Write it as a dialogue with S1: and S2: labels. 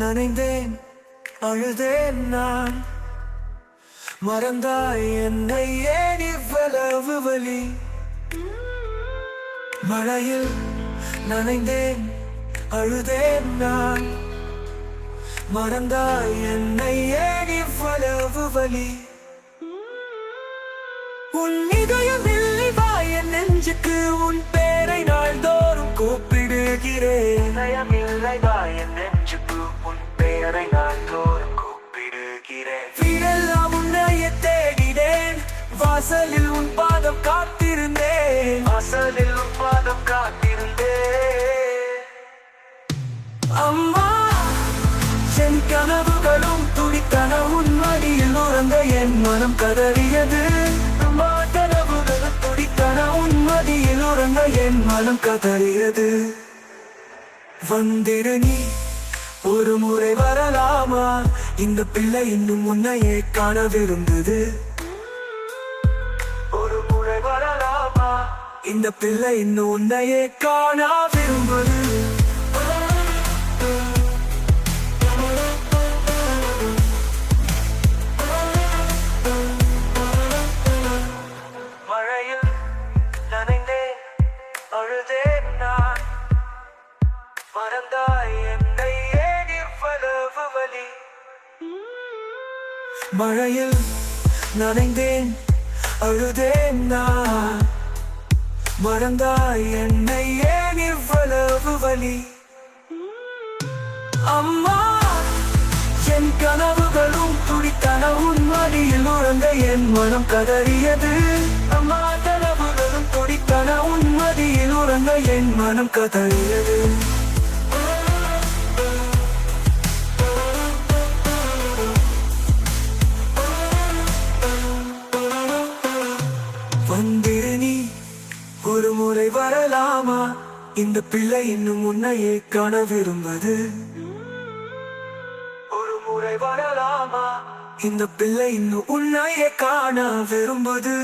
S1: நனைந்தேன், அழுதேன் நான். மறந்தாய் என்னை, ஏன் இவ்வளவு வலி? மழையில் நனைந்தேன், அழுதேன் நான். மறந்தாய் என்னை, ஏன் இவ்வளவு வலி? உன் இதயம் இல்லை வா, என் நெஞ்சுக்கு உன் பேரை நாள்தோறும் கூப்பிடுகிறேன். இதயம் இல்லை வா, என் நெஞ்சுக்கு உன் பேரை நாள்தோறும் கூப்பிடுகிறேன். வீடெல்லாம் உன்னையே தேடினேன், வாசலில் உன் பாதம் காத்திருந்தேன். வாசலில் உன் பாதம் காத்திருந்தேன். அம்மா, என் கனவுகளும் துடித்தன, உன் மடியில் உறங்க என் மனம் கதறியது. அம்மா, கனவுகளும் துடித்தன, உன் மடியில் உறங்க என் மனம் கதறியது. வந்திரு நீ, ஒரு முறை வரலாமா? இந்த பிள்ளை இன்னும் உன்னையே காண விரும்புது. ஒரு முறை வரலாமா? இந்த பிள்ளை இன்னும் உன்னையே காண விரும்புது. மழையில் நனைந்தேன், அழுதேன் நான். மறந்தாய் என்னை, ஏன் இவ்வளவு வலி? மழையில் நனைந்தேன், அழுதேன் நான். மறந்தாய் என்னை, ஏன் இவ்வளவு வலி? அம்மா, என் கனவுகளும் துடித்தன, உன் மடியில் உறங்க என் மனம் கதறியது. அம்மா, கனவுகளும் துடித்தன, உன் மடியில் உறங்க என் மனம் கதறியது. வந்திரு நீ, ஒரு முறை வரலாமா? இந்த பிள்ளை இன்னும் உன்னையே காண விரும்புது. ஒரு முறை வரலாமா? இந்த பிள்ளை இன்னும் உன்னையே காண விரும்புது.